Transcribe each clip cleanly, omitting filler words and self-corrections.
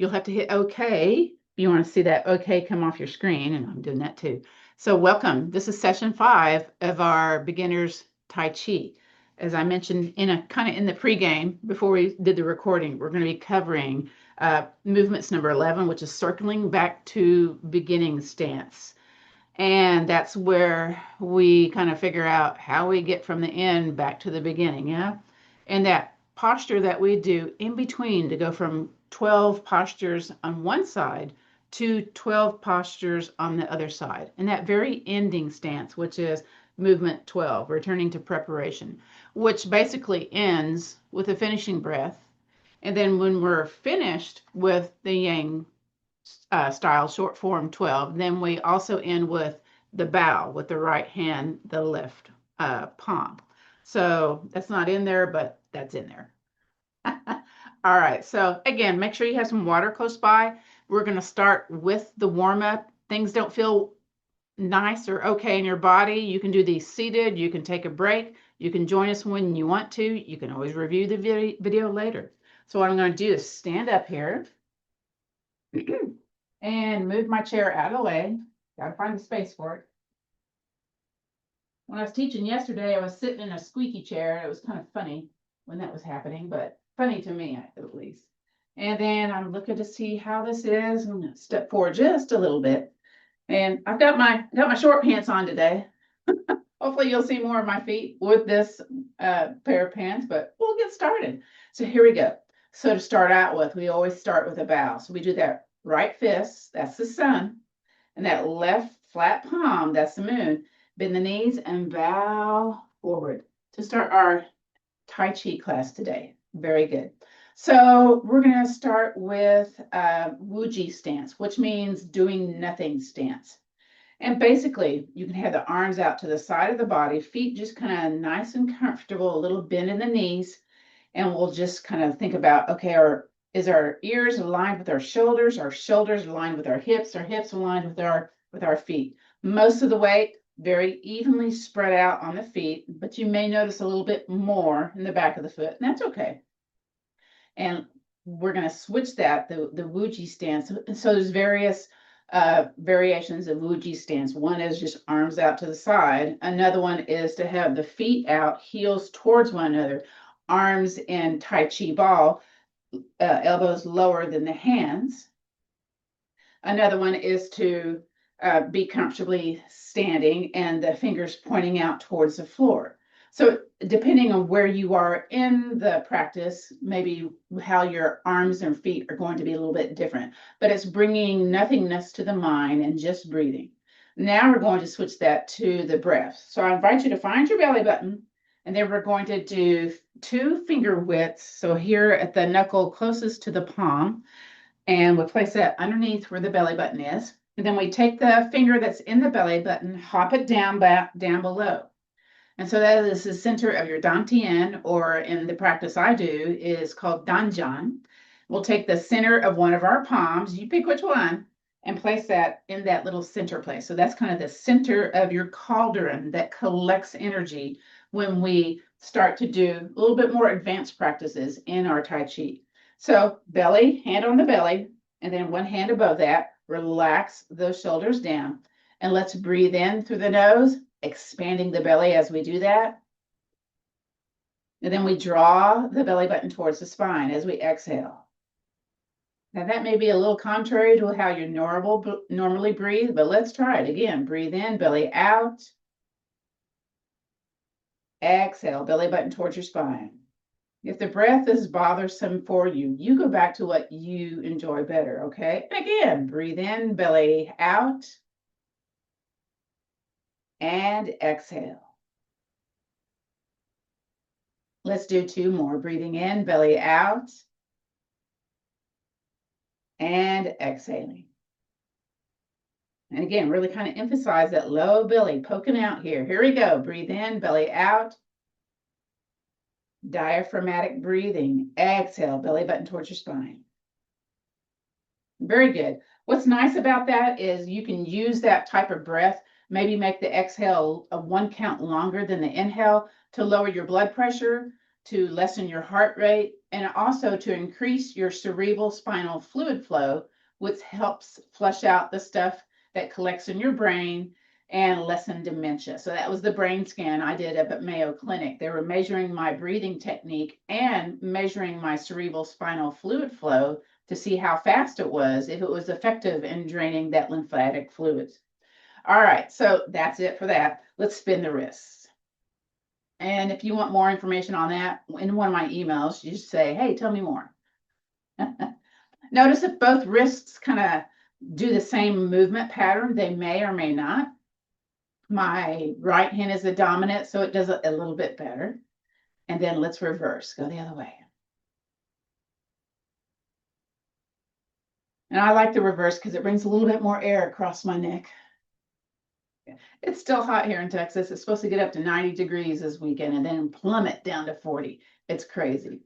You'll have to hit OK. You want to see that OK come off your screen, and I'm doing that too. So welcome. This is session 5 of our beginners Tai Chi. As I mentioned in the pregame before we did the recording, we're going to be covering movements number 11, which is circling back to beginning stance. And that's where we kind of figure out how we get from the end back to the beginning, yeah? And that posture that we do in between to go from 12 postures on one side to 12 postures on the other side. And that very ending stance, which is movement 12, returning to preparation, which basically ends with a finishing breath. And then when we're finished with the yang style, short form 12, then we also end with the bow with the right hand, the left palm. So that's not in there, but that's in there. All right, so again, make sure you have some water close by. We're going to start with the warm-up. Things don't feel nice or okay in your body. You can do these seated. You can take a break. You can join us when you want to. You can always review the video later. So what I'm going to do is stand up here and move my chair out of the way. Gotta find the space for it. When I was teaching yesterday, I was sitting in a squeaky chair. It was kind of funny when that was happening, but funny to me at least. And then I'm looking to see how this is. I'm gonna step forward just a little bit. And I've got my short pants on today. Hopefully you'll see more of my feet with this pair of pants, but we'll get started. So here we go. So to start out with, we always start with a bow. So we do that right fist, that's the sun, and that left flat palm, that's the moon. Bend the knees and bow forward to start our Tai Chi class today. Very good. So we're going to start with Wuji stance, which means doing nothing stance. And basically, you can have the arms out to the side of the body, feet just kind of nice and comfortable, a little bend in the knees, and we'll just kind of think about, okay, is our ears aligned with our shoulders aligned with our hips aligned with our feet. Most of the weight very evenly spread out on the feet, but you may notice a little bit more in the back of the foot, and that's okay. And we're going to switch that, the Wuji stance. So there's various variations of Wuji stance. One is just arms out to the side. Another one is to have the feet out, heels towards one another, arms in Tai Chi ball, elbows lower than the hands. Another one is to be comfortably standing and the fingers pointing out towards the floor. So depending on where you are in the practice, maybe how your arms and feet are going to be a little bit different, but it's bringing nothingness to the mind and just breathing. Now we're going to switch that to the breath. So I invite you to find your belly button, and then we're going to do 2 finger widths. So here at the knuckle closest to the palm, and we'll place that underneath where the belly button is. And then we take the finger that's in the belly button, hop it down below. And so that is the center of your dantian, or in the practice I do is called danjian. We'll take the center of one of our palms, you pick which one, and place that in that little center place. So that's kind of the center of your cauldron that collects energy when we start to do a little bit more advanced practices in our Tai Chi. So belly, hand on the belly, and then one hand above that. Relax those shoulders down. And let's breathe in through the nose, expanding the belly as we do that. And then we draw the belly button towards the spine as we exhale. Now that may be a little contrary to how you normally breathe, but let's try it again. Breathe in, belly out. Exhale, belly button towards your spine. If the breath is bothersome for you, you go back to what you enjoy better, okay? And again, breathe in, belly out. And exhale. Let's do 2 more. Breathing in, belly out. And exhaling. And again, really kind of emphasize that low belly poking out here. Here we go. Breathe in, belly out. Diaphragmatic breathing. Exhale, belly button towards your spine. Very good. What's nice about that is you can use that type of breath, maybe make the exhale a 1 count longer than the inhale to lower your blood pressure, to lessen your heart rate, and also to increase your cerebral spinal fluid flow, which helps flush out the stuff that collects in your brain and lessen dementia. So that was the brain scan I did up at Mayo Clinic. They were measuring my breathing technique and measuring my cerebral spinal fluid flow to see how fast it was, if it was effective in draining that lymphatic fluids. All right, so that's it for that. Let's spin the wrists. And if you want more information on that, in one of my emails, you just say, hey, tell me more. Notice if both wrists kind of do the same movement pattern, they may or may not. My right hand is the dominant, so it does it a little bit better. And then let's reverse, go the other way. And I like the reverse because it brings a little bit more air across my neck. It's still hot here in Texas. It's supposed to get up to 90 degrees this weekend and then plummet down to 40. It's crazy.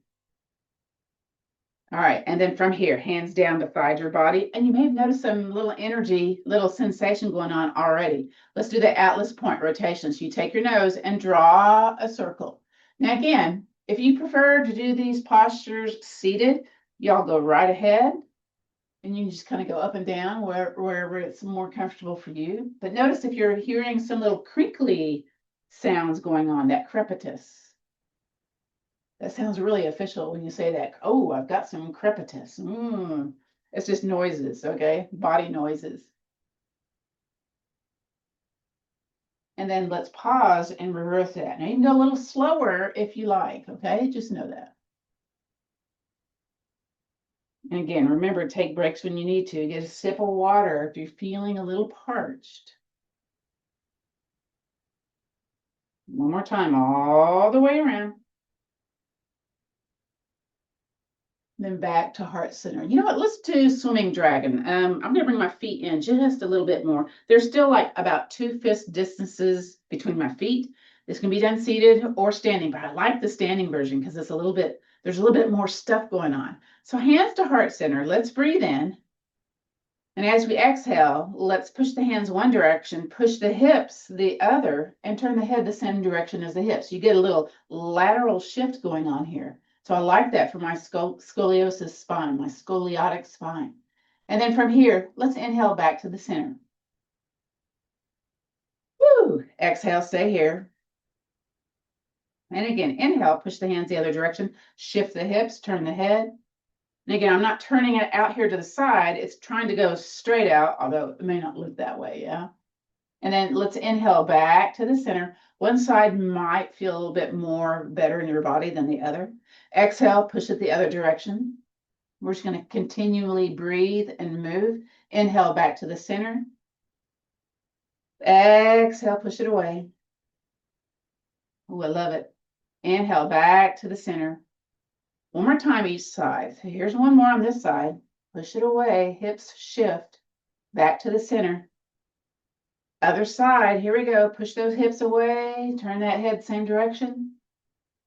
All right, and then from here, hands down beside your body. And you may have noticed some little energy, little sensation going on already. Let's do the Atlas point rotation. So you take your nose and draw a circle. Now again, if you prefer to do these postures seated, y'all go right ahead. And you can just kind of go up and down wherever it's more comfortable for you. But notice if you're hearing some little crinkly sounds going on, that crepitus. That sounds really official when you say that. Oh, I've got some crepitus. It's just noises, okay? Body noises. And then let's pause and reverse that. Now you can go a little slower if you like, okay? Just know that. And again, remember, take breaks when you need to. Get a sip of water if you're feeling a little parched. One more time, all the way around. Then back to heart center. You know what? Let's do swimming dragon. I'm going to bring my feet in just a little bit more. There's still like about 2 fist distances between my feet. This can be done seated or standing, but I like the standing version because it's there's a little bit more stuff going on. So hands to heart center. Let's breathe in. And as we exhale, let's push the hands one direction, push the hips the other, and turn the head the same direction as the hips. You get a little lateral shift going on here. So I like that for my scoliosis spine, my scoliotic spine. And then from here, let's inhale back to the center. Woo! Exhale, stay here. And again, inhale, push the hands the other direction, shift the hips, turn the head. And again, I'm not turning it out here to the side. It's trying to go straight out, although it may not look that way, yeah? And then let's inhale back to the center. One side might feel a little bit more better in your body than the other. Exhale, push it the other direction. We're just going to continually breathe and move. Inhale back to the center. Exhale, push it away. Oh, I love it. Inhale back to the center. One more time each side. So here's one more on this side. Push it away. Hips shift. Back to the center. Other side. Here we go. Push those hips away. Turn that head same direction.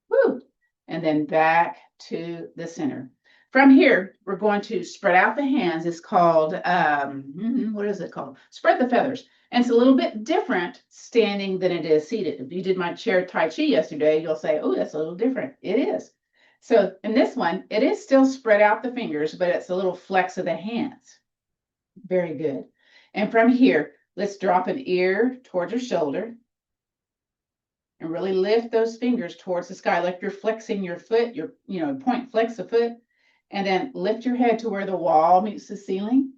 Woo! And then back to the center. From here, we're going to spread out the hands. It's called, what is it called? Spread the feathers. And it's a little bit different standing than it is seated. If you did my chair Tai Chi yesterday, you'll say, oh, that's a little different. It is. So in this one, it is still spread out the fingers, but it's a little flex of the hands. Very good. And from here, let's drop an ear towards your shoulder and really lift those fingers towards the sky, like you're flexing your foot, point flex the foot, and then lift your head to where the wall meets the ceiling.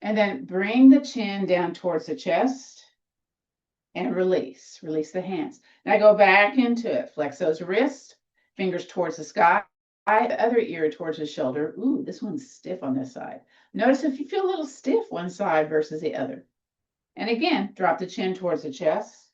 And then bring the chin down towards the chest and release the hands. Now go back into it, flex those wrists, fingers towards the sky, the other ear towards the shoulder. Ooh, this one's stiff on this side. Notice if you feel a little stiff one side versus the other. And again, drop the chin towards the chest.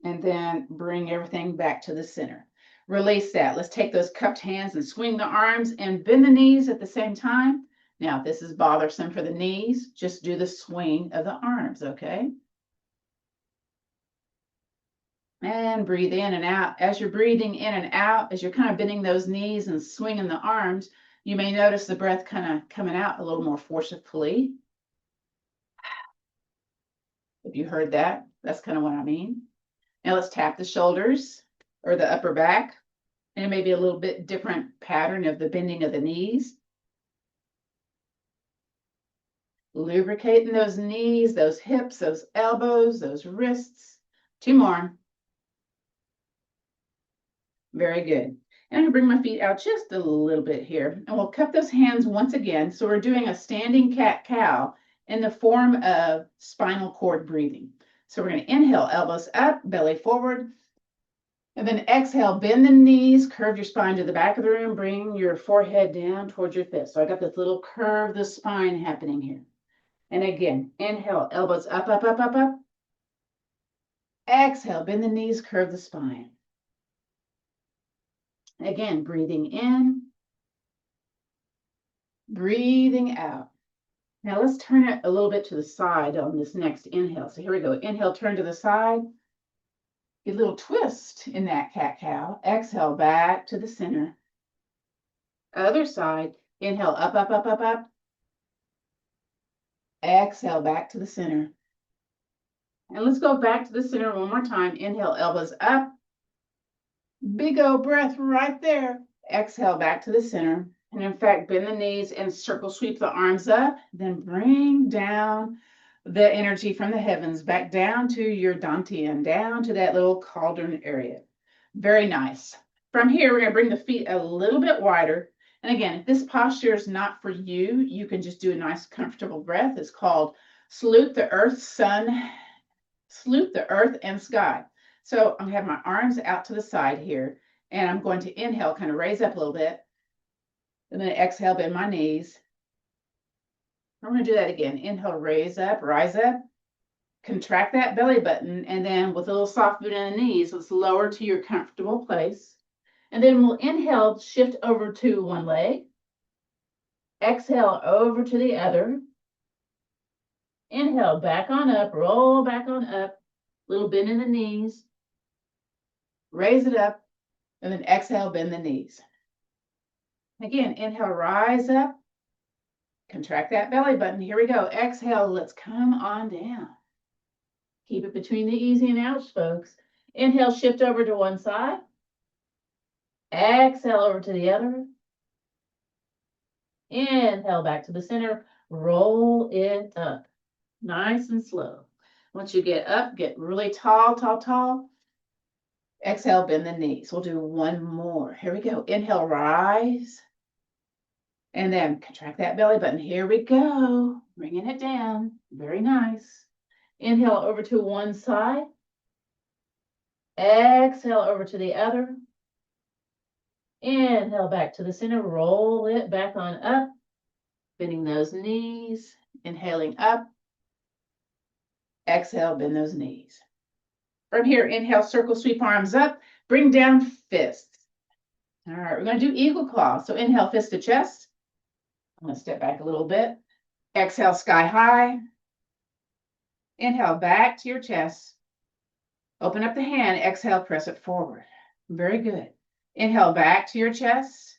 And then bring everything back to the center. Release that. Let's take those cupped hands and swing the arms and bend the knees at the same time. Now, if this is bothersome for the knees, just do the swing of the arms, okay? And breathe in and out. As you're breathing in and out, as you're kind of bending those knees and swinging the arms, you may notice the breath kind of coming out a little more forcefully. If you heard that, that's kind of what I mean. Now let's tap the shoulders or the upper back. And it may be a little bit different pattern of the bending of the knees. Lubricating those knees, those hips, those elbows, those wrists. 2 more. Very good. And I'm gonna bring my feet out just a little bit here. And we'll cup those hands once again. So we're doing a standing cat-cow in the form of spinal cord breathing. So we're gonna inhale, elbows up, belly forward. And then exhale, bend the knees, curve your spine to the back of the room, bring your forehead down towards your fist. So I got this little curve of the spine happening here. And again, inhale, elbows up, up, up, up, up. Exhale, bend the knees, curve the spine. Again, breathing in, breathing out. Now let's turn it a little bit to the side on this next inhale. So here we go. Inhale, turn to the side. Get a little twist in that cat-cow. Exhale, back to the center. Other side. Inhale, up, up, up, up, up. Exhale, back to the center. And let's go back to the center one more time. Inhale, elbows up. Big old breath right there. Exhale, back to the center. And in fact, bend the knees and circle sweep the arms up. Then bring down the energy from the heavens back down to your dantian, down to that little cauldron area. Very nice. From here, we're going to bring the feet a little bit wider. And again, if this posture is not for you, you can just do a nice, comfortable breath. It's called salute the earth, sun, salute the earth and sky. So I'm going to have my arms out to the side here, and I'm going to inhale, kind of raise up a little bit, and then exhale, bend my knees. I'm going to do that again. Inhale, raise up, rise up, contract that belly button, and then with a little soft bend in the knees, let's lower to your comfortable place. And then we'll inhale, shift over to one leg. Exhale, over to the other. Inhale, back on up, roll back on up, little bend in the knees. Raise it up, and then exhale, bend the knees. Again, inhale, rise up, contract that belly button. Here we go. Exhale, let's come on down. Keep it between the easy and ouch, folks. Inhale, shift over to one side. Exhale over to the other. Inhale, back to the center. Roll it up. Nice and slow. Once you get up, get really tall, tall, tall. Exhale, bend the knees. We'll do one more. Here we go. Inhale, rise. And then contract that belly button. Here we go. Bringing it down. Very nice. Inhale over to one side. Exhale over to the other. Inhale back to the center. Roll it back on up. Bending those knees. Inhaling up. Exhale, bend those knees. From here, inhale, circle, sweep arms up. Bring down fists. All right, we're going to do eagle claw. So inhale, fist to chest. I'm going to step back a little bit. Exhale, sky high. Inhale, back to your chest. Open up the hand. Exhale, press it forward. Very good. Inhale, back to your chest.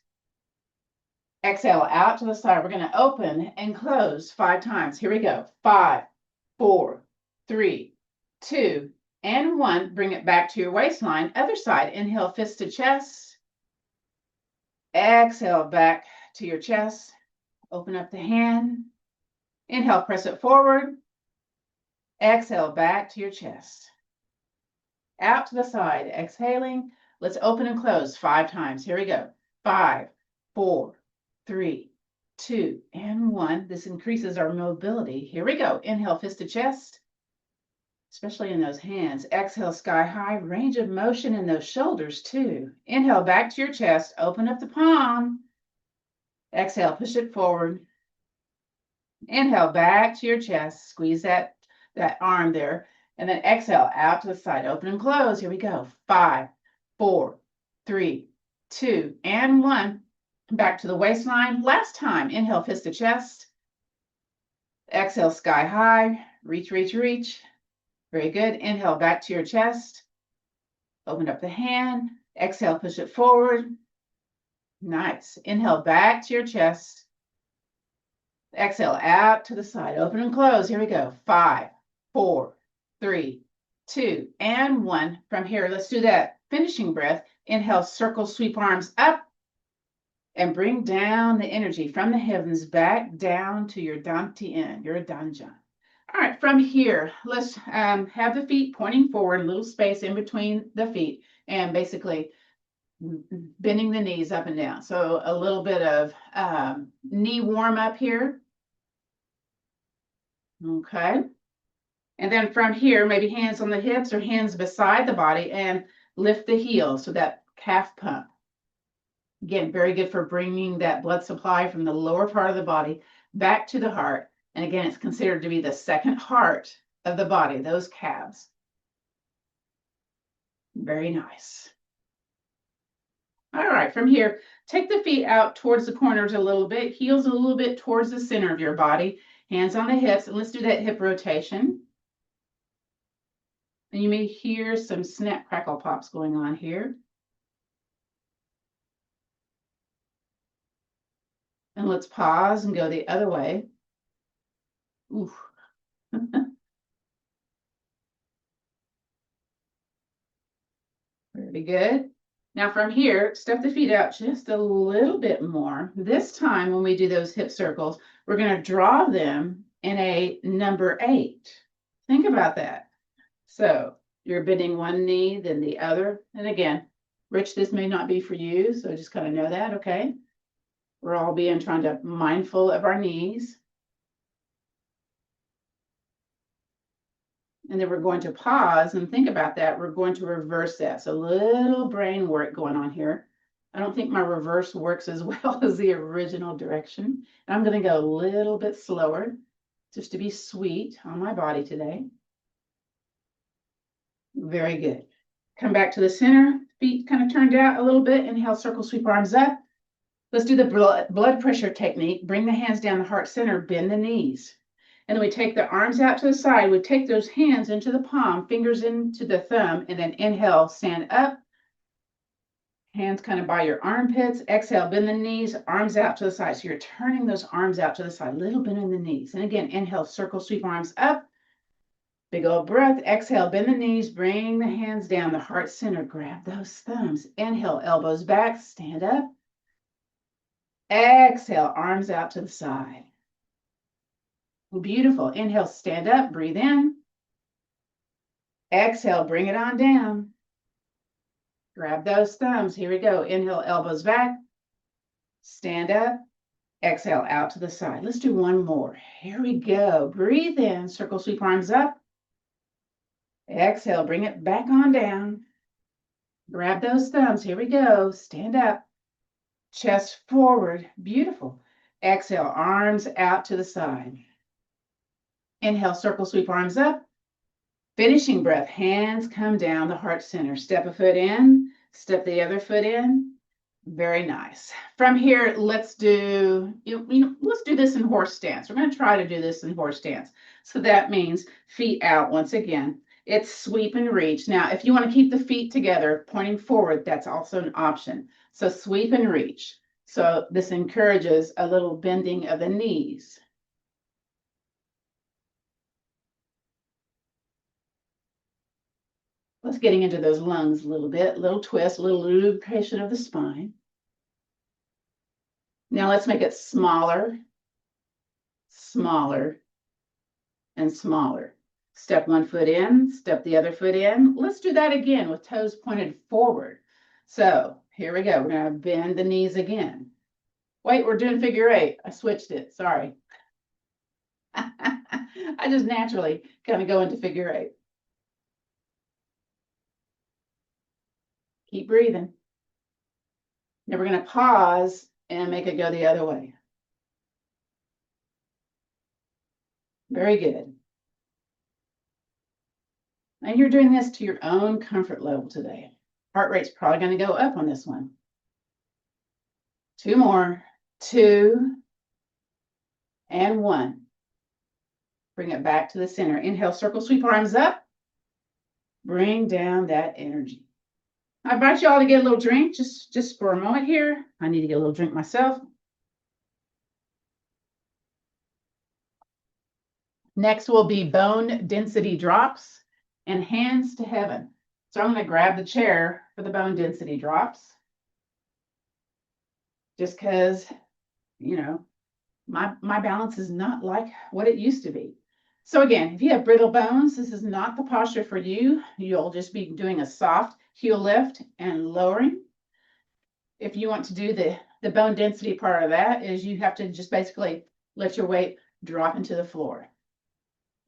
Exhale, out to the side. We're going to open and close 5 times. Here we go. 5, 4, 3, 2, and 1. Bring it back to your waistline. Other side. Inhale, fist to chest. Exhale, back to your chest. Open up the hand. Inhale, press it forward. Exhale, back to your chest. Out to the side. Exhaling. Let's open and close 5 times. Here we go. 5, 4, 3, 2, and 1. This increases our mobility. Here we go. Inhale, fist to chest, especially in those hands. Exhale, sky high. Range of motion in those shoulders too. Inhale, back to your chest. Open up the palm. Exhale, push it forward. Inhale, back to your chest. Squeeze that arm there. And then exhale, out to the side. Open and close. Here we go. 5, 4, 3, 2, and 1. Back to the waistline. Last time. Inhale, fist to chest. Exhale, sky high. Reach, reach, reach. Very good. Inhale, back to your chest. Open up the hand. Exhale, push it forward. Nice. Inhale, back to your chest. Exhale, out to the side. Open and close. Here we go. 5, 4, 3, 2, and 1. From here, let's do that Finishing breath. Inhale, circle, sweep arms up and bring down the energy from the heavens back down to your dantian, your dantian. All right, from here, let's have the feet pointing forward, a little space in between the feet, and basically bending the knees up and down. So a little bit of knee warm up here. Okay. And then from here, maybe hands on the hips or hands beside the body and lift the heels. So that calf pump. Again, very good for bringing that blood supply from the lower part of the body back to the heart. And again, it's considered to be the second heart of the body, those calves. Very nice. All right, from here, take the feet out towards the corners a little bit, heels a little bit towards the center of your body, hands on the hips, and let's do that hip rotation. And you may hear some snap, crackle, pops going on here. And let's pause and go the other way. Ooh. Very good. Now from here, step the feet out just a little bit more. This time when we do those hip circles, we're going to draw them in a number 8. Think about that. So you're bending one knee, then the other. And again, Rich, this may not be for you, so just kind of know that, okay? We're all trying to mindful of our knees. And then we're going to pause and think about that. We're going to reverse that. So a little brain work going on here. I don't think my reverse works as well as the original direction. I'm going to go a little bit slower just to be sweet on my body today. Very good. Come back to the center. Feet kind of turned out a little bit. Inhale, circle, sweep arms up. Let's do the blood pressure technique. Bring the hands down the heart center, bend the knees. And then we take the arms out to the side. We take those hands into the palm, fingers into the thumb, and then inhale, stand up. Hands kind of by your armpits. Exhale, bend the knees, arms out to the side. So you're turning those arms out to the side, little bend in the knees. And again, inhale, circle, sweep arms up. Big old breath. Exhale, bend the knees, bring the hands down, the heart center. Grab those thumbs. Inhale, elbows back, stand up. Exhale, arms out to the side. Beautiful. Inhale, stand up, breathe in. Exhale, bring it on down. Grab those thumbs. Here we go. Inhale, elbows back. Stand up. Exhale, out to the side. Let's do one more. Here we go. Breathe in, circle, sweep arms up. Exhale, bring it back on down. Grab those thumbs. Here we go. Stand up. Chest forward. Beautiful. Exhale, arms out to the side. Inhale, circle, sweep arms up. Finishing breath, hands come down the heart center. Step a foot in, step the other foot in. Very nice. From here, let's do this in horse stance. We're going to try to do this in horse stance. So that means feet out once again. It's sweep and reach. Now, if you want to keep the feet together, pointing forward, that's also an option. So sweep and reach. So this encourages a little bending of the knees. Let's getting into those lungs a little bit, little twist, a little lubrication of the spine. Now let's make it smaller, smaller, and smaller. Step one foot in, step the other foot in. Let's do that again with toes pointed forward. So here we go. We're going to bend the knees again. Wait, we're doing figure 8. I switched it. Sorry. I just naturally kind of go into figure 8. Keep breathing. Now we're going to pause and make it go the other way. Very good. And you're doing this to your own comfort level today. Heart rate's probably going to go up on this one. 2 more. 2 and 1. Bring it back to the center. Inhale, circle, sweep arms up. Bring down that energy. I invite you all to get a little drink just for a moment here. I need to get a little drink myself. Next will be bone density drops and hands to heaven. So I'm going to grab the chair for the bone density drops. Just because, you know, my balance is not like what it used to be. So again, if you have brittle bones, this is not the posture for you. You'll just be doing a soft heel lift and lowering. If you want to do the bone density part of that, is you have to just basically let your weight drop into the floor.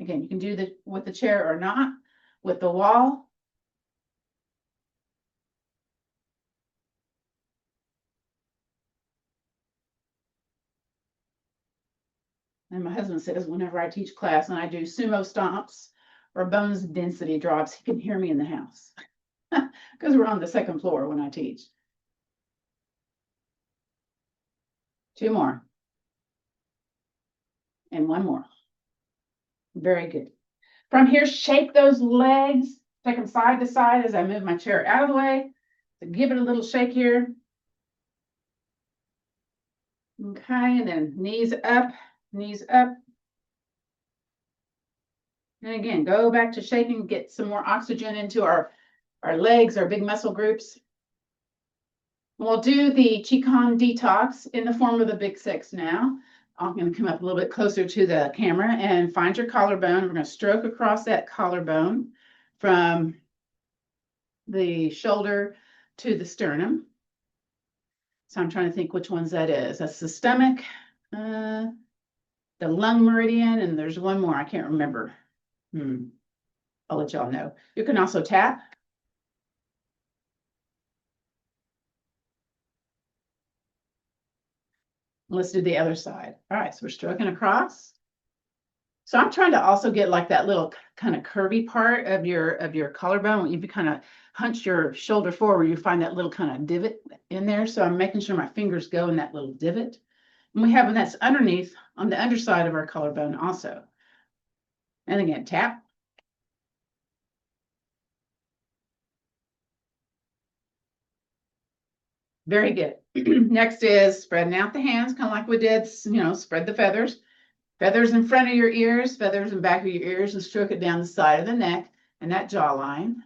Again, you can do the with the chair or not, with the wall. And my husband says whenever I teach class and I do sumo stomps or bones density drops, he can hear me in the house because we're on the second floor when I teach. 2 more. And 1 more. Very good. From here, shake those legs. Take them side to side as I move my chair out of the way. So give it a little shake here. Okay, and then knees up, knees up. And again, go back to shaking, get some more oxygen into our legs, our big muscle groups. We'll do the Qigong detox in the form of the Big Six now. I'm going to come up a little bit closer to the camera and find your collarbone. We're going to stroke across that collarbone from the shoulder to the sternum. So I'm trying to think which ones that is. That's the stomach, the lung meridian, and there's one more. I can't remember. I'll let y'all know. You can also tap. Let's do the other side. All right, so we're stroking across. So I'm trying to also get like that little kind of curvy part of your collarbone. You kind of hunch your shoulder forward, you find that little kind of divot in there. So I'm making sure my fingers go in that little divot. And we have one that's underneath on the underside of our collarbone also. And again, tap. Very good. Next is spreading out the hands, kind of like we did, spread the feathers. Feathers in front of your ears, feathers in back of your ears, and stroke it down the side of the neck and that jawline.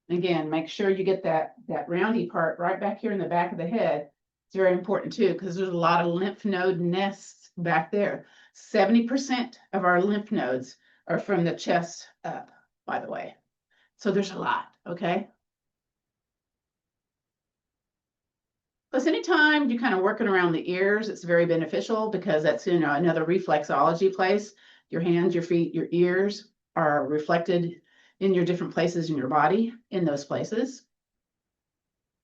Again, make sure you get that roundy part right back here in the back of the head. It's very important too, because there's a lot of lymph node nests back there. 70% of our lymph nodes are from the chest up, by the way. So there's a lot, okay? Plus, anytime you're kind of working around the ears, it's very beneficial because that's, another reflexology place. Your hands, your feet, your ears are reflected in your different places in your body, in those places.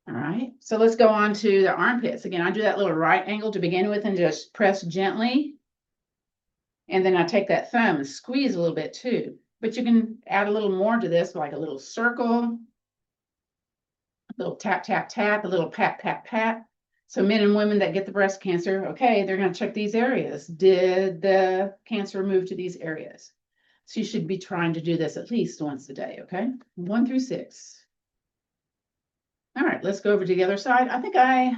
All right, so let's go on to the armpits. Again, I do that little right angle to begin with and just press gently. And then I take that thumb and squeeze a little bit too. But you can add a little more to this, like a little circle, a little tap, tap, tap, a little pat, pat, pat. So men and women that get the breast cancer, okay, they're going to check these areas. Did the cancer move to these areas? So you should be trying to do this at least once a day, okay? 1 through 6. All right, let's go over to the other side. I think I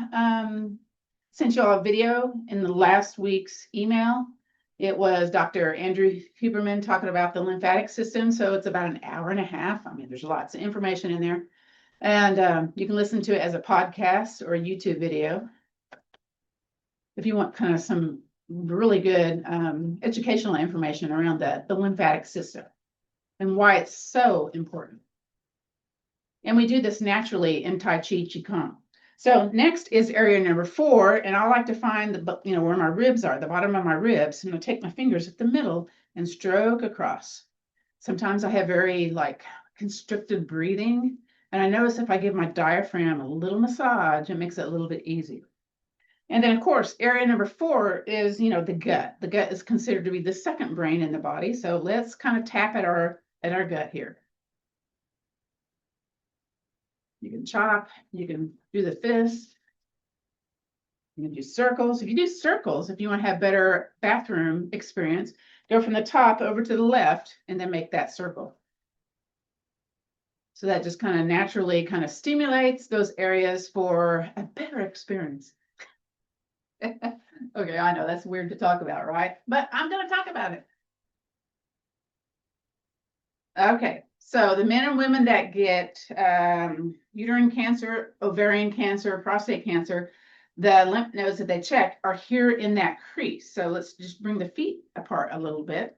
sent you all a video in the last week's email. It was Dr. Andrew Huberman talking about the lymphatic system. So it's about 1.5 hours. I mean, there's lots of information in there. And you can listen to it as a podcast or a YouTube video if you want kind of some really good educational information around the lymphatic system and why it's so important. And we do this naturally in Tai Chi Qigong. So next is area number 4, and I like to find where my ribs are, the bottom of my ribs. I'm going to take my fingers at the middle and stroke across. Sometimes I have very constricted breathing, and I notice if I give my diaphragm a little massage, it makes it a little bit easier. And then, of course, area number 4 is, the gut. The gut is considered to be the second brain in the body. So let's kind of tap at our gut here. You can chop, you can do the fist, you can do circles. If you do circles, if you want to have better bathroom experience, go from the top over to the left and then make that circle. So that just kind of naturally kind of stimulates those areas for a better experience. Okay, I know that's weird to talk about, right? But I'm going to talk about it. Okay, So the men and women that get uterine cancer, ovarian cancer, prostate cancer, the lymph nodes that they check are here in that crease. So let's just bring the feet apart a little bit.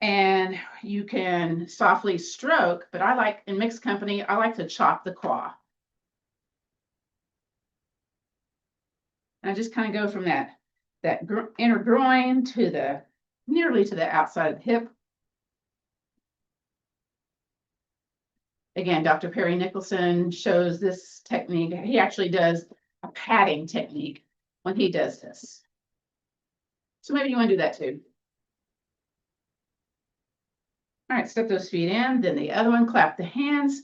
And you can softly stroke, but I like, in mixed company, I like to chop the claw. And I just kind of go from that inner groin to the nearly to the outside of the hip. Again, Dr. Perry Nicholson shows this technique. He actually does a patting technique when he does this. So maybe you want to do that too. All right, step those feet in, then the other one, clap the hands,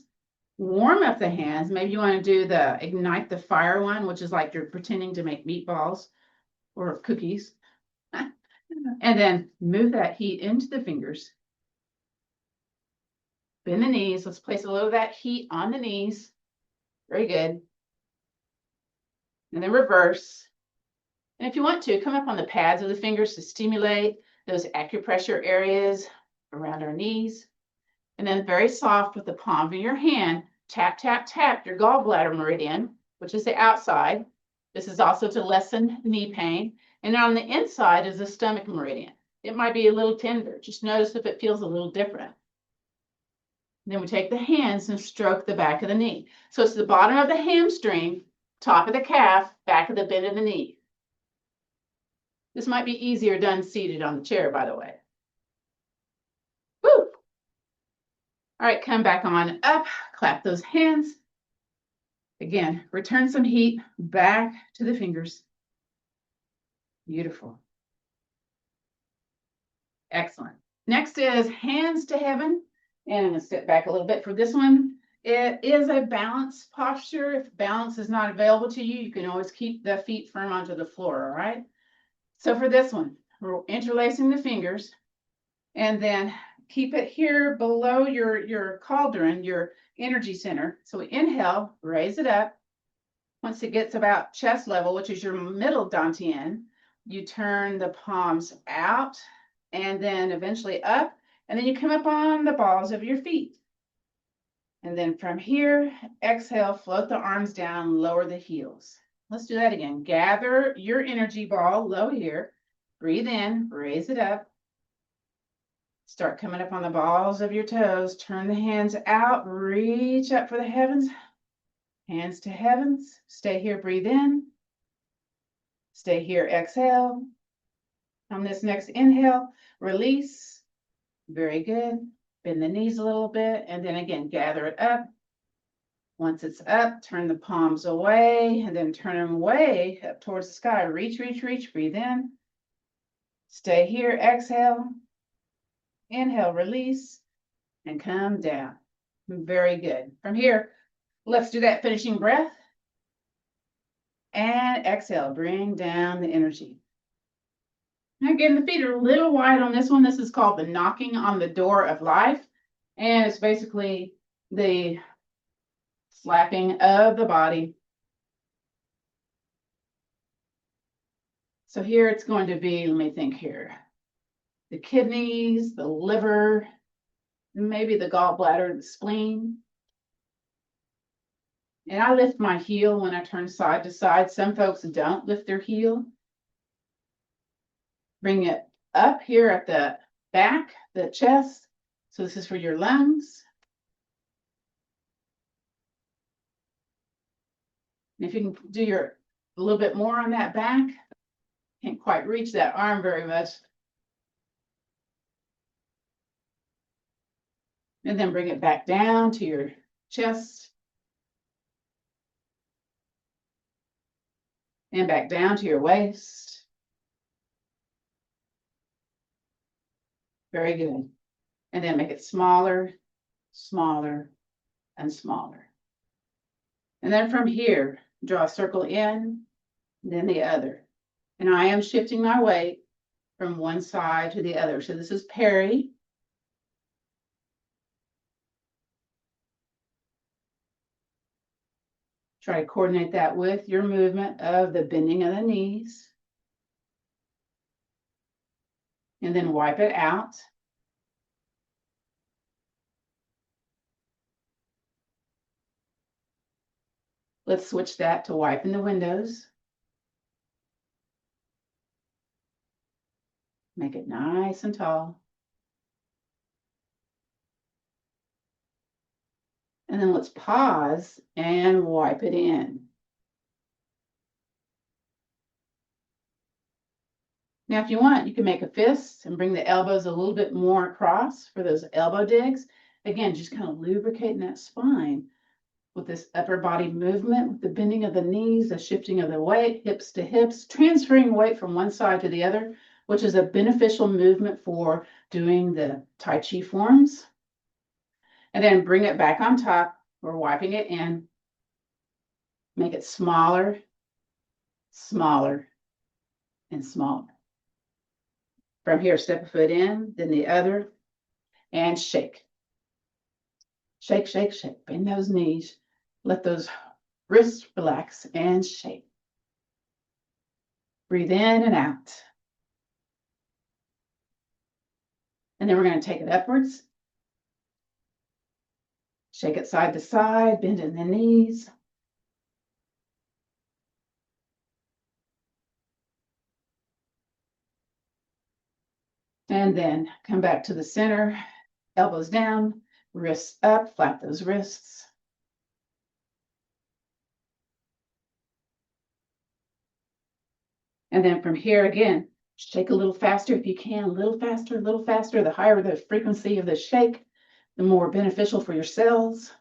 warm up the hands. Maybe you want to do the ignite the fire one, which is like you're pretending to make meatballs or cookies. And then move that heat into the fingers. Bend the knees. Let's place a little of that heat on the knees. Very good. And then reverse. And if you want to, come up on the pads of the fingers to stimulate those acupressure areas around our knees. And then very soft with the palm of your hand, tap, tap, tap your gallbladder meridian, which is the outside. This is also to lessen knee pain. And on the inside is the stomach meridian. It might be a little tender. Just notice if it feels a little different. And then we take the hands and stroke the back of the knee. So it's the bottom of the hamstring, top of the calf, back of the bend of the knee. This might be easier done seated on the chair, by the way. Woo! All right, come back on up, clap those hands. Again, return some heat back to the fingers. Beautiful. Excellent. Next is hands to heaven. And I'm going to step back a little bit for this one. It is a balance posture. If balance is not available to you, you can always keep the feet firm onto the floor, all right? So for this one, we're interlacing the fingers and then keep it here below your cauldron, your energy center. So we inhale, raise it up. Once it gets about chest level, which is your middle dantian, you turn the palms out and then eventually up, and then you come up on the balls of your feet. And then from here, exhale, float the arms down, lower the heels. Let's do that again. Gather your energy ball low here. Breathe in, raise it up. Start coming up on the balls of your toes. Turn the hands out, reach up for the heavens. Hands to heavens. Stay here, breathe in. Stay here, exhale. On this next inhale, release. Very good. Bend the knees a little bit, and then again, gather it up. Once it's up, turn the palms away, and then turn them way up towards the sky. Reach, reach, reach, breathe in. Stay here, exhale. Inhale, release, and come down. Very good. From here, let's do that finishing breath. And exhale, bring down the energy. Again, the feet are a little wide on this one. This is called the knocking on the door of life. And it's basically the slapping of the body. So here it's going to be, let me think here, the kidneys, the liver, maybe the gallbladder, the spleen. And I lift my heel when I turn side to side. Some folks don't lift their heel. Bring it up here at the back, the chest. So this is for your lungs. And if you can do a little bit more on that back, can't quite reach that arm very much. And then bring it back down to your chest. And back down to your waist. Very good. And then make it smaller, smaller, and smaller. And then from here, draw a circle in, then the other. And I am shifting my weight from one side to the other. So this is Perry. Try to coordinate that with your movement of the bending of the knees. And then wipe it out. Let's switch that to wiping the windows. Make it nice and tall. And then let's pause and wipe it in. Now, if you want, you can make a fist and bring the elbows a little bit more across for those elbow digs. Again, just kind of lubricating that spine with this upper body movement, with the bending of the knees, the shifting of the weight, hips to hips, transferring weight from one side to the other, which is a beneficial movement for doing the Tai Chi forms. And then bring it back on top. We're wiping it in. Make it smaller, smaller, and smaller. From here, step a foot in, then the other, and shake. Shake, shake, shake. Bend those knees. Let those wrists relax and shake. Breathe in and out. And then we're going to take it upwards. Shake it side to side, bend in the knees. And then come back to the center, elbows down, wrists up, flap those wrists. And then from here again, shake a little faster if you can, a little faster, a little faster. The higher the frequency of the shake, the more beneficial for your cells.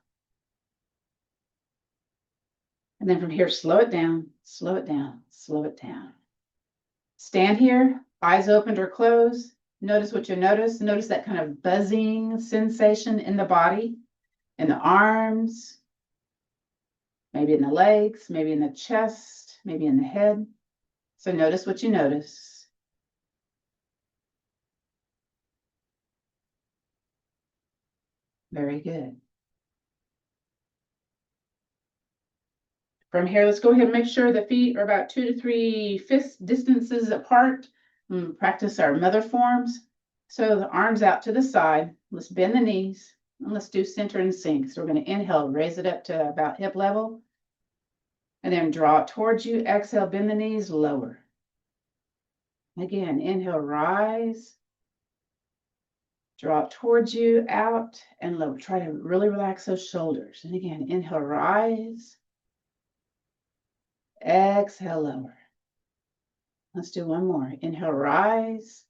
And then from here, slow it down, slow it down, slow it down. Stand here, eyes opened or closed. Notice what you notice. Notice that kind of buzzing sensation in the body, in the arms, maybe in the legs, maybe in the chest, maybe in the head. So notice what you notice. Very good. From here, let's go ahead and make sure the feet are about 2 to 3 fist distances apart. Practice our mother forms. So the arms out to the side. Let's bend the knees and let's do center and sink. So we're going to inhale, raise it up to about hip level. And then draw it towards you. Exhale, bend the knees, lower. Again, inhale, rise. Draw it towards you, out, and lower. Try to really relax those shoulders. And again, inhale, rise. Exhale, lower. Let's do one more. Inhale, rise.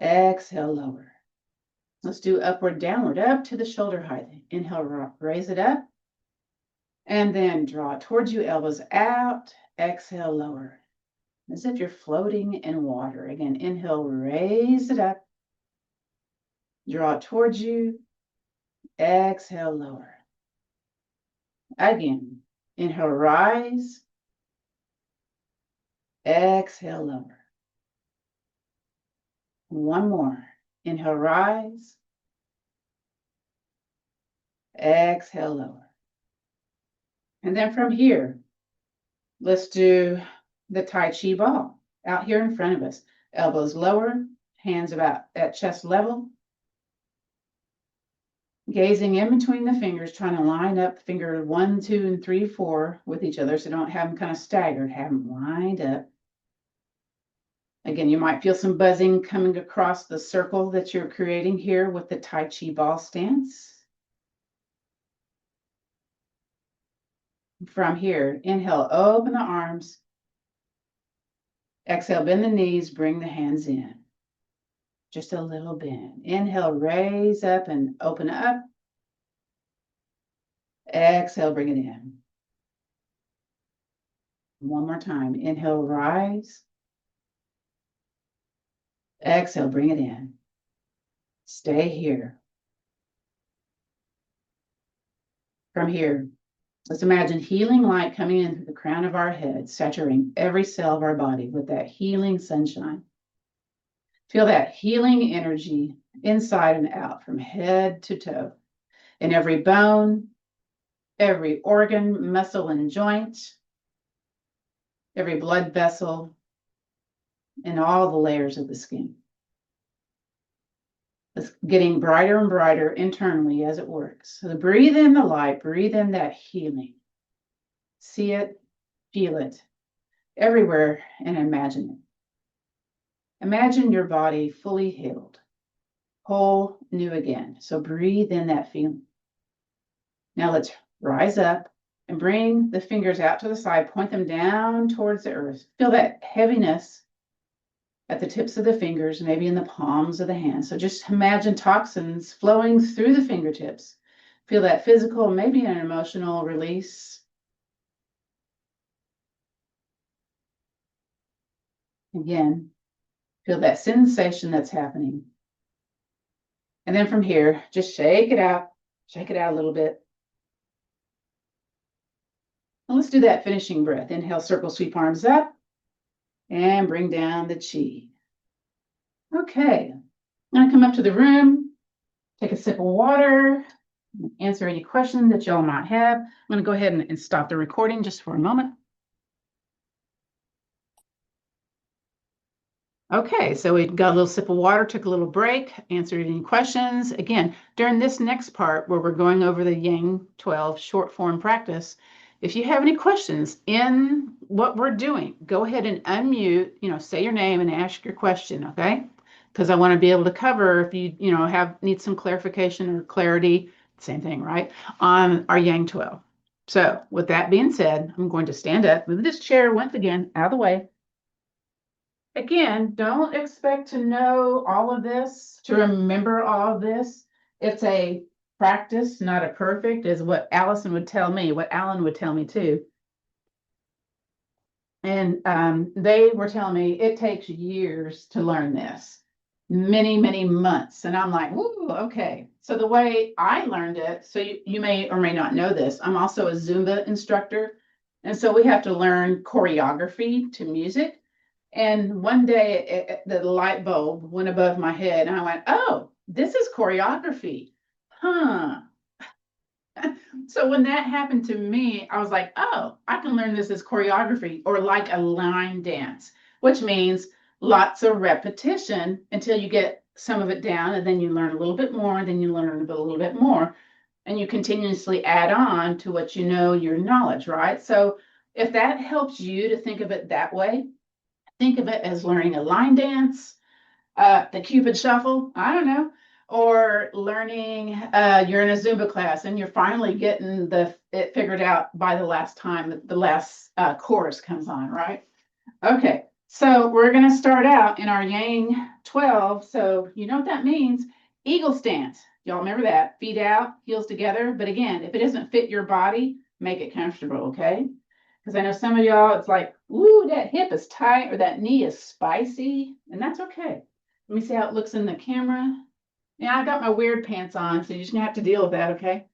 Exhale, lower. Let's do upward, downward, up to the shoulder height. Inhale, raise it up. And then draw it towards you, elbows out. Exhale, lower. As if you're floating in water. Again, inhale, raise it up. Draw it towards you. Exhale, lower. Again, inhale, rise. Exhale, lower. One more. Inhale, rise. Exhale, lower. And then from here, let's do the Tai Chi ball out here in front of us. Elbows lower, hands about at chest level. Gazing in between the fingers, trying to line up finger 1, 2, and 3, 4 with each other. So don't have them kind of staggered, have them lined up. Again, you might feel some buzzing coming across the circle that you're creating here with the Tai Chi ball stance. From here, inhale, open the arms. Exhale, bend the knees, bring the hands in. Just a little bend. Inhale, raise up and open up. Exhale, bring it in. One more time. Inhale, rise. Exhale, bring it in. Stay here. From here, let's imagine healing light coming in through the crown of our head, saturating every cell of our body with that healing sunshine. Feel that healing energy inside and out from head to toe, in every bone, every organ, muscle, and joint, every blood vessel, and all the layers of the skin. It's getting brighter and brighter internally as it works. So breathe in the light, breathe in that healing. See it, feel it everywhere, and imagine it. Imagine your body fully healed, whole, new again. So breathe in that feeling. Now let's rise up and bring the fingers out to the side, point them down towards the earth. Feel that heaviness at the tips of the fingers, maybe in the palms of the hands. So just imagine toxins flowing through the fingertips. Feel that physical, maybe an emotional release. Again, feel that sensation that's happening. And then from here, just shake it out a little bit. And let's do that finishing breath. Inhale, circle, sweep arms up, and bring down the chi. Okay, I'm gonna come up to the room, take a sip of water, answer any questions that y'all might have. I'm gonna go ahead and stop the recording just for a moment. Okay, so we got a little sip of water, took a little break, answered any questions. Again, during this next part where we're going over the Yang 12 short form practice, if you have any questions in what we're doing, go ahead and unmute, say your name and ask your question, okay? Because I want to be able to cover if you, need some clarification or clarity, same thing, right? On our Yang 12. So with that being said, I'm going to stand up, move this chair once again out of the way. Again, don't expect to know all of this, to remember all of this. It's a practice, not a perfect, is what Allison would tell me, what Alan would tell me too. And they were telling me it takes years to learn this, many, many months. And I'm like, ooh, okay. So the way I learned it, so you may or may not know this, I'm also a Zumba instructor. And so we have to learn choreography to music. And one day the light bulb went above my head and I went, oh, this is choreography. Huh. So when that happened to me, I was like, oh, I can learn this as choreography or like a line dance, which means lots of repetition until you get some of it down and then you learn a little bit more, and then you learn a little bit more. And you continuously add on to what you know, your knowledge, right? So if that helps you to think of it that way, think of it as learning a line dance, the Cupid shuffle, I don't know, or learning, you're in a Zumba class and you're finally getting it figured out by the last time the last chorus comes on, right? Okay, so we're going to start out in our Yang 12. So you know what that means? Eagle stance. Y'all remember that? Feet out, heels together. But again, if it doesn't fit your body, make it comfortable, okay? Because I know some of y'all, it's like, ooh, that hip is tight or that knee is spicy, and that's okay. Let me see how it looks in the camera. Yeah, I got my weird pants on, so you're just gonna have to deal with that, okay?